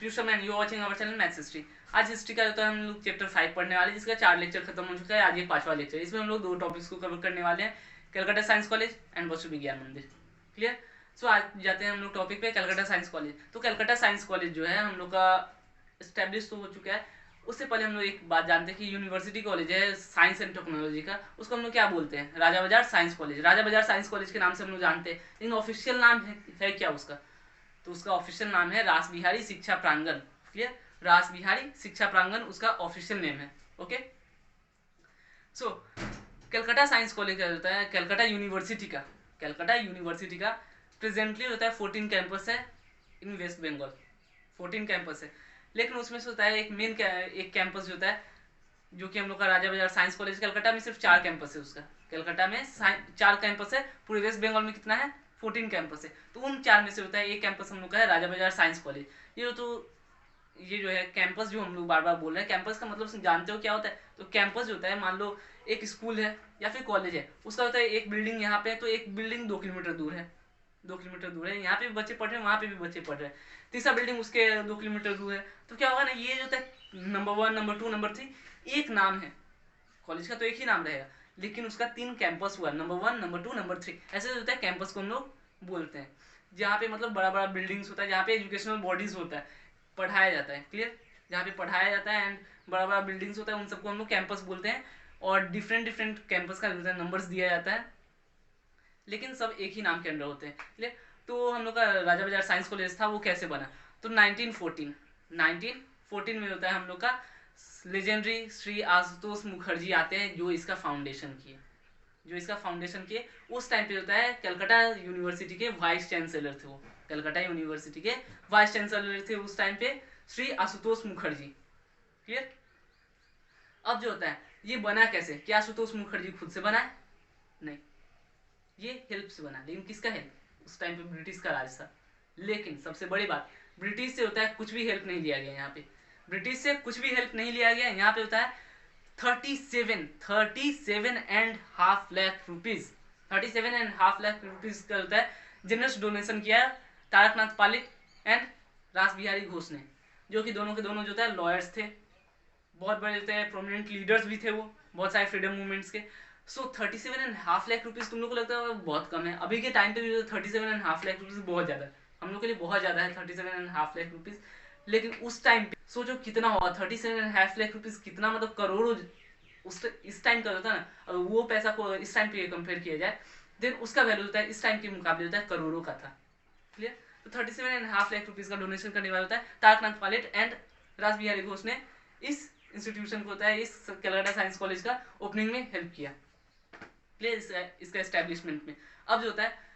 क्यूशम and you watching our channel Maths History. आज history का जो है हम लोग चैप्टर 5 पढ़ने वाले हैं, जिसका 4 लेक्चर खत्म हो चुका है। आज ये 5वां लेक्चर, इसमें हम लोग 2 टॉपिक्स को कवर करने वाले हैं, कलकत्ता साइंस कॉलेज एंड वसु विज्ञान मंदिर। क्लियर। सो आज जाते हैं हम लोग टॉपिक पे, कलकत्ता साइंस कॉलेज। तो कलकत्ता साइंस कॉलेज जो है हम लोग का स्टैब्लिश तो हो चुका है। उससे पहले हम लोग एक बात जानते हैं कि यूनिवर्सिटी कॉलेज है साइंस एंड टेक्नोलॉजी का, उसको हम लोग क्या बोलते हैं? राजा बाजार साइंस कॉलेज। राजा बाजार साइंस कॉलेज के नाम से हम लोग जानते हैं, लेकिन ऑफिशियल नाम है क्या उसका? तो उसका ऑफिशियल नाम है रास बिहारी शिक्षा प्रांगण। क्लियर। रास बिहारी शिक्षा प्रांगण उसका ऑफिशियल नेम है। ओके। सो कलकत्ता साइंस कॉलेज क्या होता है? कलकत्ता यूनिवर्सिटी का प्रेजेंटली होता है 14 कैंपस है इन वेस्ट बंगाल। 14 कैंपस है, लेकिन उसमें से होता है एक कैंपस जो होता है, जो कि हम लोग का राजा बाजार साइंस कॉलेज। कलकत्ता में सिर्फ 4 कैंपस है उसका। कलकत्ता में 4 कैंपस है, पूरे वेस्ट बंगाल में कितना है? 14 कैंपस है। तो उन 4 में से होता है एक कैंपस हम लोग का है राजा बाजार साइंस कॉलेज। ये जो है कैंपस, जो हम लोग बार बार बोल रहे हैं, कैंपस का मतलब जानते हो क्या होता है? तो कैंपस जो होता है, मान लो एक स्कूल है या फिर कॉलेज है, उसका होता है एक बिल्डिंग यहाँ पे है, तो एक बिल्डिंग 2 किलोमीटर दूर है। 2 किलोमीटर दूर है, यहाँ पे भी बच्चे पढ़ रहे हैं, वहाँ पे भी बच्चे पढ़ रहे हैं। तीसरा बिल्डिंग उसके 2 किलोमीटर दूर है। तो क्या होगा ना, ये जो होता है नंबर 1, नंबर 2, नंबर 3, एक नाम है कॉलेज का, तो एक ही नाम रहेगा, लेकिन उसका 3 कैंपस हुआ, नंबर 1, नंबर 2, नंबर 3, ऐसे होता है। कैंपस को हम लोग बोलते हैं जहाँ पे मतलब बड़ा बड़ा बिल्डिंग्स होता है, जहाँ पे एजुकेशनल बॉडीज होता है, पढ़ाया जाता है। क्लियर। जहाँ पे पढ़ाया जाता है एंड बड़ा बड़ा बिल्डिंग्स होता है, उन सबको हम लोग कैंपस बोलते हैं। और डिफरेंट कैंपस का नंबर्स दिया जाता है, लेकिन सब एक ही नाम के अंडर होते हैं। क्लियर। तो हम लोग का राजा बाजार साइंस कॉलेज था, वो कैसे बना? तो 1914 में होता है हम लोग का लेजेंडरी श्री आशुतोष मुखर्जी आते हैं, जो इसका फाउंडेशन किए। उस टाइम पे होता है कलकत्ता यूनिवर्सिटी के वाइस चांसलर थे वो। कलकत्ता यूनिवर्सिटी के वाइस चांसलर थे उस टाइम पे श्री आशुतोष मुखर्जी। क्लियर। अब जो होता है, ये बना कैसे? क्या आशुतोष मुखर्जी खुद से बना है? नहीं, ये हेल्प से बना। लेकिन किसका हेल्प? उस टाइम पे ब्रिटिश का राज था। लेकिन सबसे बड़ी बात, ब्रिटिश से होता है कुछ भी हेल्प नहीं लिया गया यहाँ पे। ब्रिटिश से कुछ भी हेल्प नहीं लिया गया। यहाँ पे होता है 37.5 लाख रुपीज। 37.5 लाख रुपीज का होता है जनरस डोनेशन किया तारकनाथ पालित एंड रास बिहारी घोष ने, जो कि दोनों के दोनों जो है लॉयर्स थे, बहुत बड़े होते हैं, प्रोमिनेंट लीडर्स भी थे वो, बहुत सारे फ्रीडम मूवमेंट्स के। सो 37.5 लाख रुपीज तुम लोग को लगता है बहुत कम है? अभी के टाइम पे भी 37.5 लाख रुपीज बहुत ज़्यादा है, हम लोग के लिए बहुत ज़्यादा है 37.5 लाख रुपीज। लेकिन उस टाइम पे सोचो कितना होगा 37.5 लाख रुपीज, कितना मतलब करोड़ों उस इस टाइम का होता है ना। अगर वो पैसा को इस टाइम पे कंपेयर किया जाए, देन उसका वैल्यू होता है इस टाइम के मुकाबले होता है करोड़ों का था। क्लियर। तो 37.5 लाख रुपीज का डोनेशन करने वाला होता है तारकनाथ पालित एंड रास बिहारी घोष ने इस इंस्टीट्यूशन को होता है, इस कलकत्ता साइंस कॉलेज का ओपनिंग में हेल्प किया। प्लीज इसका एस्टेब्लिशमेंट में। अब जो होता है,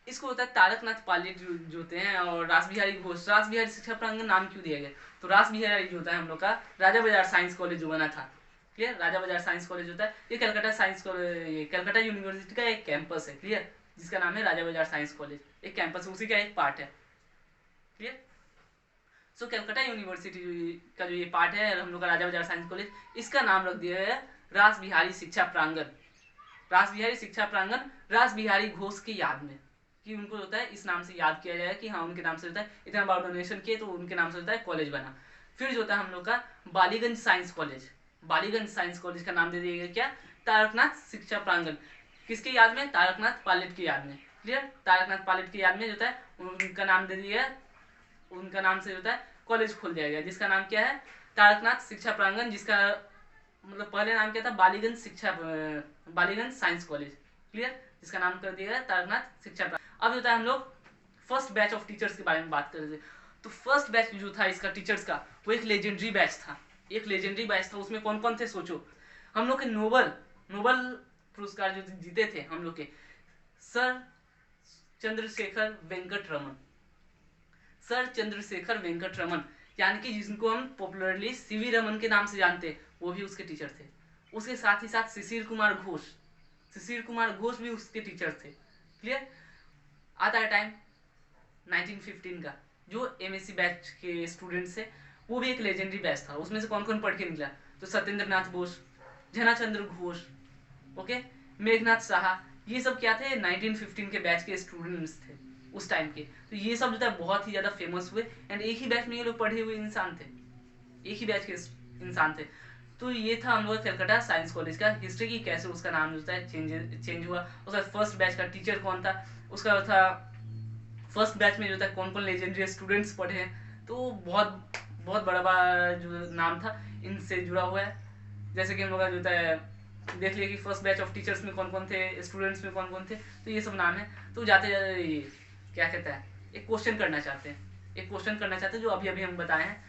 इसको होता है तारकनाथ पालित जो होते हैं और रास बिहारी घोष। रास बिहारी शिक्षा प्रांगण नाम क्यों दिया गया? तो रास बिहारी जो होता है हम लोग का राजा बाजार साइंस कॉलेज जो बना था। क्लियर। राजा बाजार साइंस कॉलेज होता है, ये Calcutta science college, Calcutta university का एक कैंपस है। क्लियर। जिसका नाम है राजा बाजार साइंस कॉलेज, एक कैंपस, उसी का एक पार्ट है। क्लियर। सो कलकत्ता यूनिवर्सिटी का जो ये पार्ट है हम लोग का राजा बाजार साइंस कॉलेज, इसका नाम रख दिया है रास बिहारी शिक्षा प्रांगण। रास बिहारी शिक्षा प्रांगण रास बिहारी घोष की याद में, कि उनको होता है इस नाम से याद किया जाए कि हाँ उनके नाम से होता है, इतना बड़ा डोनेशन किए तो उनके नाम से होता है कॉलेज बना। फिर जो होता है हम लोग का Ballygunge science college. Ballygunge science college का नाम दे दिया गया क्या? तारकनाथ शिक्षा प्रांगण। किसकी याद में? तारकनाथ पालित की याद में। क्लियर। तारकनाथ पालित की याद में जो होता है उनका नाम दे दिया, उनका नाम से होता है कॉलेज खोल दिया गया, जिसका नाम क्या है? तारकनाथ शिक्षा प्रांगण। जिसका मतलब पहले नाम क्या था? Ballygunge science college. क्लियर। जिसका नाम कर दिया गया तारकनाथ शिक्षा प्रांगण। अब होता है हम लोग फर्स्ट बैच ऑफ टीचर्स के बारे में बात कर रहे थे। तो फर्स्ट बैच जो था इसका टीचर्स का, वो एक लेजेंडरी बैच था। उसमें कौन कौन थे सोचो? हम लोग के नोबल पुरस्कार जो जीते थे हम लोग के सर चंद्रशेखर वेंकट रमन, यानी कि जिनको हम पॉपुलरली सीवी रमन के नाम से जानते हैं, वो भी उसके टीचर थे। उसके साथ ही साथ शिशिर कुमार घोष भी उसके टीचर थे। क्लियर। आता है टाइम 1915 का, जो एमएससी बैच के स्टूडेंट्स है, वो भी एक लेजेंडरी बैच था। उसमें से कौन कौन पढ़ के निकला? तो सत्येंद्र नाथ बोस, झनाचंद्र घोष, ओके, मेघनाथ साहा, ये सब क्या थे? 1915 के बैच के स्टूडेंट्स थे। उस टाइम के। तो ये सब जो था बहुत ही ज़्यादा फेमस हुए एंड एक ही बैच में ये लोग पढ़े हुए इंसान थे, एक ही बैच के इंसान थे। तो ये था हम लोग का कलकत्ता साइंस कॉलेज का हिस्ट्री की, कैसे उसका नाम जो है चेंज हुआ, उसका फर्स्ट बैच का टीचर कौन था, उसका था फर्स्ट बैच में जो था कौन कौन लेजेंडरी स्टूडेंट्स पढ़े हैं। तो बहुत बहुत बड़ा जो नाम था इनसे जुड़ा हुआ है। जैसे कि हम लोग का जो था देख लिया कि फर्स्ट बैच ऑफ टीचर्स में कौन कौन थे, स्टूडेंट्स में कौन कौन थे, तो ये सब नाम है। तो जाते जाते ये क्या कहता है, एक क्वेश्चन करना चाहते हैं, एक क्वेश्चन करना चाहते हैं जो अभी अभी हम बताए हैं।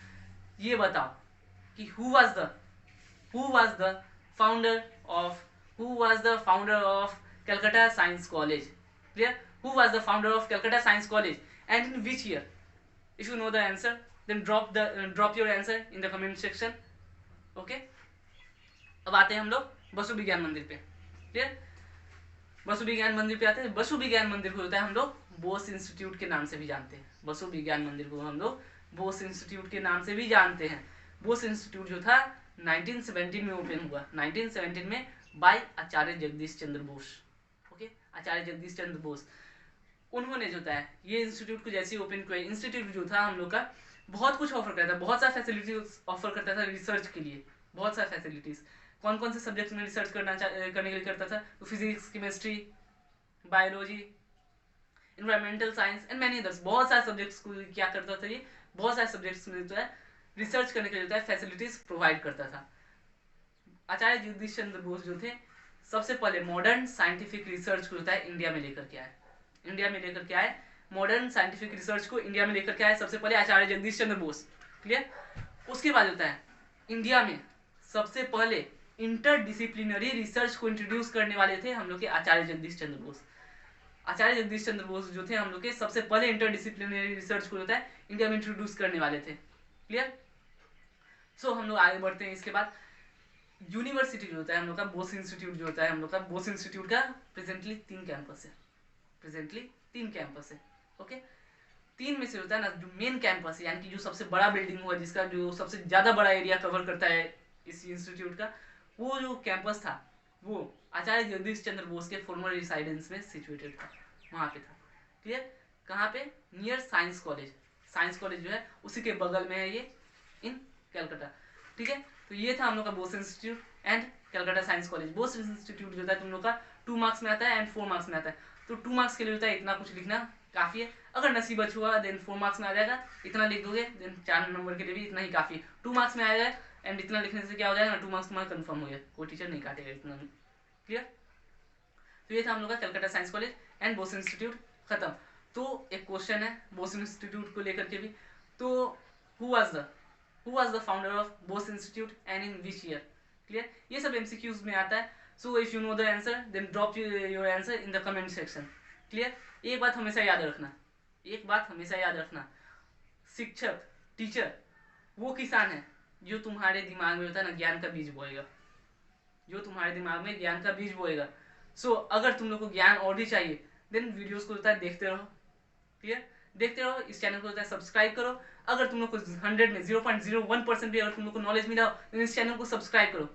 ये बताओ कि who was the founder of Calcutta Science College? Clear? Who was the founder of Calcutta Science College and in which year? If you know the answer, then drop your answer in the comment section. Okay? अब आते हैं हम लोग बसु विज्ञान मंदिर पे। Clear? Basu विज्ञान मंदिर पे आते हैं। बसु विज्ञान मंदिर को होता है हम लोग बोस इंस्टीट्यूट के नाम से भी जानते हैं। बसु विज्ञान मंदिर को हम लोग बोस इंस्टीट्यूट के नाम से भी जानते हैं। बोस इंस्टीट्यूट जो था 1917 में ओपन हुआ, 1917 में बाय आचार्य जगदीश चंद्र बोस। ओके, आचार्य जगदीश चंद्र बोस उन्होंने जो था ये इंस्टीट्यूट को जैसे ओपन किया, इंस्टीट्यूट जो था हम लोग का बहुत कुछ ऑफर करता था, बहुत सारा फैसिलिटीज ऑफर करता था रिसर्च के लिए, बहुत सारा फैसिलिटीज। कौन कौन से सब्जेक्ट में रिसर्च करने के लिए करता था, तो physics, chemistry, biology, environmental science and many others, बहुत सारे सब्जेक्ट्स को क्या करता था ये, बहुत सारे सब्जेक्ट्स में जो है रिसर्च करने के लिए फैसिलिटीज प्रोवाइड करता था। आचार्य जगदीश चंद्र बोस जो थे सबसे पहले मॉडर्न साइंटिफिक रिसर्च को होता है इंडिया में लेकर के आए, इंडिया में लेकर के आए, मॉडर्न साइंटिफिक रिसर्च को इंडिया में लेकर के आए सबसे पहले आचार्य जगदीश चंद्र बोस। क्लियर? उसके बाद होता है इंडिया में सबसे पहले इंटरडिसिप्लिनरी रिसर्च को इंट्रोड्यूस करने वाले थे हम लोग के आचार्य जगदीश चंद्र बोस। आचार्य जगदीश चंद्र बोस जो थे हम लोग के सबसे पहले इंटरडिसिप्लिनरी रिसर्च को होता है इंडिया में इंट्रोड्यूस करने वाले थे। क्लियर? सो हम लोग आगे बढ़ते हैं। इसके बाद यूनिवर्सिटी जो होता है हम लोग का बोस इंस्टीट्यूट जो होता है हम लोग का बोस इंस्टीट्यूट का प्रेजेंटली 3 कैंपस है, प्रेजेंटली 3 कैंपस है। ओके, 3 में से होता है ना जो मेन कैंपस है, यानी कि जो सबसे बड़ा बिल्डिंग हुआ, जिसका जो सबसे ज्यादा बड़ा एरिया कवर करता है इस इंस्टीट्यूट का, वो जो कैंपस था वो आचार्य जगदीश चंद्र बोस के फॉर्मर रेसिडेंस में सिचुएटेड था, वहां पे था। क्लियर? कहाँ पे? Near science college. Science college जो है उसी के बगल में है ये, इन कलकत्ता। ठीक है, तो ये था हम लोग का Bose institute and Calcutta science college. Bose institute जो है तुम लोग का 2 मार्क्स में आता है एंड 4 मार्क्स में आता है। तो 2 मार्क्स के लिए होता है इतना कुछ लिखना काफी है, अगर नसीब अच्छा हुआ देन 4 मार्क्स में आ जाएगा, इतना लिख दोगे देन 4 नंबर के लिए भी इतना ही काफी है। 2 मार्क्स में आ जाए एंड इतना लिखने से क्या हो जाएगा, 2 मार्क्स तुम्हारा कंफर्म हो गया, कोई टीचर नहीं काटेगा इतना। क्लियर? तो ये था हम लोग का Calcutta science college and boss institute, खत्म। तो एक क्वेश्चन है बोस इंस्टीट्यूट को लेकर के भी, तो who was the founder of Bose institute and in which year? Clear? ये सब एमसीक्यूज में आता है। So if you know the answer then drop your answer in the comment section. Clear? एक बात हमेशा याद रखना, एक बात हमेशा याद रखना, शिक्षक, टीचर वो किसान है जो तुम्हारे दिमाग में होता है ना ज्ञान का बीज बोएगा, जो तुम्हारे दिमाग में ज्ञान का बीज बोएगा। सो अगर तुम लोग को ज्ञान और भी चाहिए देन वीडियोस को होता है देखते रहो। क्लियर? देखते रहो, इस चैनल को होता है सब्सक्राइब करो। अगर तुम लोग को 100 में 0.01% भी अगर तुम लोग को नॉलेज मिला हो तो इस चैनल को सब्सक्राइब करो।